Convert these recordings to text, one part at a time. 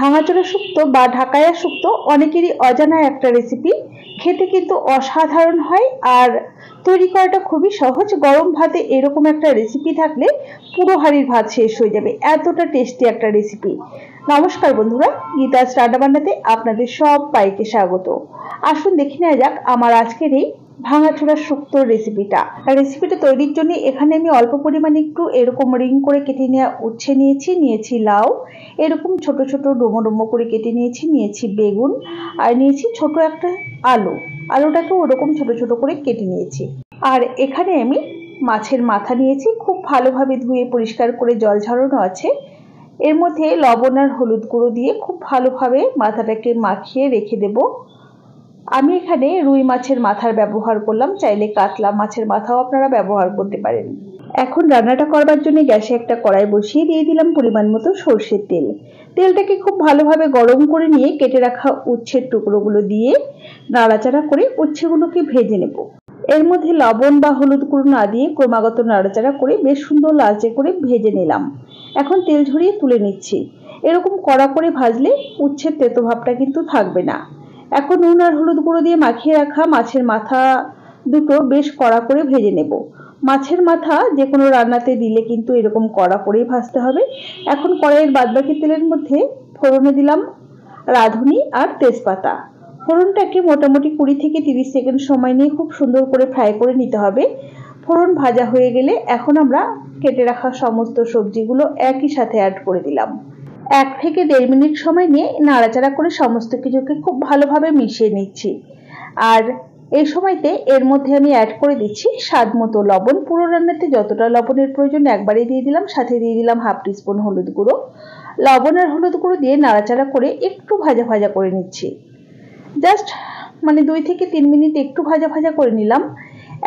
ভাঙাচোরা শুক্তো বা ঢাকাইয়া শুক্তো অনেকেরই অজানা একটা রেসিপি। খেতে কিন্তু অসাধারণ হয় আর তৈরি করাটা খুবই সহজ। গরম ভাতে এরকম একটা রেসিপি থাকলে পুরো হাঁড়ির ভাত শেষ হয়ে যাবে, এতটা টেস্টি একটা রেসিপি। নমস্কার বন্ধুরা, গীতাস রান্নাবান্নাতে আপনাদের সবাইকে স্বাগত। আসুন দেখে নেওয়া যাক আমার আজকের এই ভাঙাচোরা শুক্তোর রেসিপিটা তৈরির জন্য এখানে আমি অল্প পরিমাণে একটু এরকম রিং করে কেটে নেওয়া উচ্ছে নিয়েছি লাউ, এরকম ছোট ছোট ডুমো ডুমো করে কেটে নিয়েছি বেগুন, আর নিয়েছি ছোট একটা আলুটাকেও ওরকম ছোট ছোট করে কেটে নিয়েছি। আর এখানে আমি মাছের মাথা নিয়েছি, খুব ভালোভাবে ধুয়ে পরিষ্কার করে জল ঝরানো আছে। এর মধ্যে লবণ আর হলুদ গুঁড়ো দিয়ে খুব ভালোভাবে মাথাটাকে মাখিয়ে রেখে দেব। আমি এখানে রুই মাছের মাথার ব্যবহার করলাম, চাইলে কাতলা মাছের মাথাও আপনারা ব্যবহার করতে পারেন। এখন রান্নাটা করবার জন্য গ্যাসে একটা কড়াই বসিয়ে দিয়ে দিলাম পরিমাণ মতো সর্ষের তেল। তেলটাকে খুব ভালোভাবে গরম করে নিয়ে কেটে রাখা উচ্ছের টুকরোগুলো দিয়ে নাড়াচাড়া করে উচ্ছেগুলোকে ভেজে নেব। এর মধ্যে লবণ বা হলুদ গুঁড়ো না দিয়ে ক্রমাগত নাড়াচাড়া করে বেশ সুন্দর লালচে করে ভেজে নিলাম। এখন তেল ঝরিয়ে তুলে নিচ্ছি। এরকম কড়া করে ভাজলে উচ্ছের তেতো ভাবটা কিন্তু থাকবে না। এখন নুন আর হলুদ গুঁড়ো দিয়ে মাখিয়ে রাখা মাছের মাথা দুটো বেশ কড়া করে ভেজে নেব। মাছের মাথা যে কোনো রান্নাতে দিলে কিন্তু এরকম কড়া করেই ভাজতে হবে। এখন কড়াইয়ের বাদবাকি তেলের মধ্যে ফোড়নে দিলাম রাঁধুনি আর তেজপাতা। ফোড়নটাকে মোটামুটি 20 থেকে 30 সেকেন্ড সময় নিয়ে খুব সুন্দর করে ফ্রাই করে নিতে হবে। ফোড়ন ভাজা হয়ে গেলে এখন আমরা কেটে রাখা সমস্ত সবজিগুলো একই সাথে অ্যাড করে দিলাম। 1 থেকে 1.5 মিনিট সময় নিয়ে নাড়াচাড়া করে সমস্ত কিছুকে খুব ভালোভাবে মিশিয়ে নিচ্ছি। আর এই সময়তে এর মধ্যে আমি অ্যাড করে দিচ্ছি স্বাদ মতো লবণ। পুরো রান্নাতে যতটা লবণের প্রয়োজন একবারেই দিয়ে দিলাম, সাথে দিয়ে দিলাম হাফ টিস্পুন হলুদ গুঁড়ো। লবণ আর হলুদ গুঁড়ো দিয়ে নাড়াচাড়া করে একটু ভাজা করে নিচ্ছি। জাস্ট 2 থেকে 3 মিনিট একটু ভাজা করে নিলাম।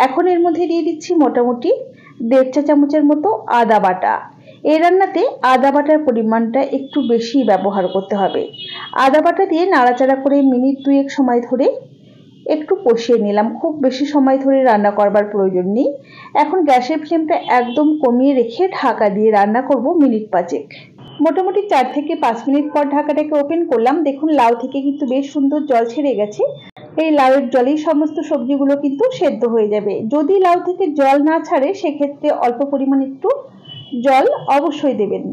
এখন এর মধ্যে দিয়ে দিচ্ছি মোটামুটি 1.5 চা চামচের মতো আদা বাটা। এই রান্নাতে আদা বাটার পরিমাণটা একটু বেশি ব্যবহার করতে হবে। আদা বাটা দিয়ে নাড়াচাড়া করে মিনিট 2 সময় ধরে একটু কষিয়ে নিলাম। খুব বেশি সময় ধরে রান্না করবার প্রয়োজন নেই। এখন গ্যাসের ফ্লেমটা একদম কমিয়ে রেখে ঢাকা দিয়ে রান্না করব মিনিট 5। মোটামুটি 4 থেকে 5 মিনিট পর ঢাকাটাকে ওপেন করলাম। দেখুন লাউ থেকে কিন্তু বেশ সুন্দর জল ছেড়ে গেছে। এই লাউয়ের জলেই সমস্ত সবজিগুলো কিন্তু সেদ্ধ হয়ে যাবে। যদি লাউ থেকে জল না ছাড়ে সেক্ষেত্রে অল্প পরিমাণ একটু জল অবশ্যই দেবেন।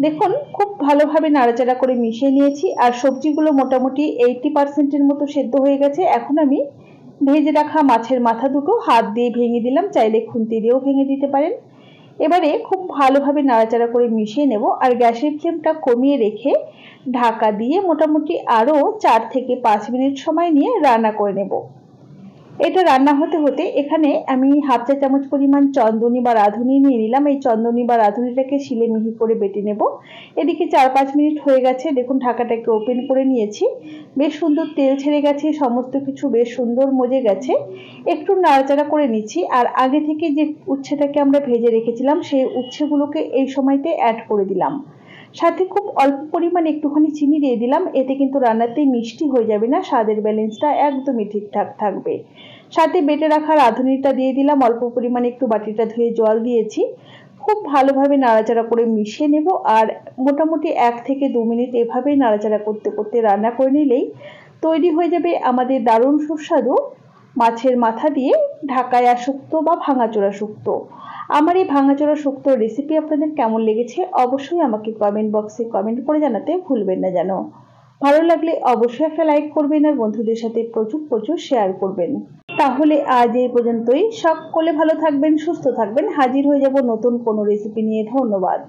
দেখুন খুব ভালোভাবে নাড়াচাড়া করে মিশিয়ে নিয়েছি আর সবজিগুলো মোটামুটি 80% মতো সেদ্ধ হয়ে গেছে। এখন আমি ভেজে রাখা মাছের মাথা দুটো হাত দিয়ে ভেঙে দিলাম, চাইলে খুন্তি দিয়েও ভেঙে দিতে পারেন। এবারে খুব ভালোভাবে নাড়াচাড়া করে মিশিয়ে নেব আর গ্যাসের ফ্লেমটা কমিয়ে রেখে ঢাকা দিয়ে মোটামুটি আরও 4 থেকে 5 মিনিট সময় নিয়ে রান্না করে নেব। এটা রান্না হতে হতে এখানে আমি হাফ চা চামচ পরিমাণ চন্দনী বা রাঁধুনি নিয়ে নিলাম। এই চন্দনী বা রাঁধুনিটাকে শিলে মিহি করে বেটে নেব। এদিকে 4-5 মিনিট হয়ে গেছে। দেখুন ঢাকাটাকে ওপেন করে নিয়েছি। বেশ সুন্দর তেল ছেড়ে গেছে, সমস্ত কিছু বেশ সুন্দর মজে গেছে। একটু নাড়াচাড়া করে নিচ্ছি আর আগে থেকে যে উচ্ছেটাকে আমরা ভেজে রেখেছিলাম সেই উচ্ছেগুলোকে এই সময়তে অ্যাড করে দিলাম। সাথে খুব অল্প পরিমাণ একটুখানি চিনি দিয়ে দিলাম। এতে কিন্তু রান্নাতেই মিষ্টি হয়ে যাবে না, স্বাদের ব্যালেন্সটা একদমই ঠিকঠাক থাকবে। সাথে বেটে রাখা রাঁধুনিটা দিয়ে দিলাম, অল্প পরিমাণে একটু বাটিটা ধুয়ে জল দিয়েছি। খুব ভালোভাবে নাড়াচাড়া করে মিশিয়ে নেব আর মোটামুটি 1 থেকে 2 মিনিট এভাবেই নাড়াচাড়া করতে করতে রান্না করে নিলেই তৈরি হয়ে যাবে আমাদের দারুণ সুস্বাদু মাছের মাথা দিয়ে ঢাকাইয়া শুক্তো বা ভাঙাচোরা শুক্তো। আমার এই ভাঙাচোরা শুক্তোর রেসিপি আপনাদের কেমন লেগেছে অবশ্যই আমাকে কমেন্ট বক্সে কমেন্ট করে জানাতে ভুলবেন না যেন। ভালো লাগলে অবশ্যই একটা লাইক করবেন আর বন্ধুদের সাথে প্রচুর শেয়ার করবেন। তাহলে আজ এই পর্যন্তই। সকলে ভালো থাকবেন, সুস্থ থাকবেন। হাজির হয়ে যাব নতুন কোনো রেসিপি নিয়ে। ধন্যবাদ।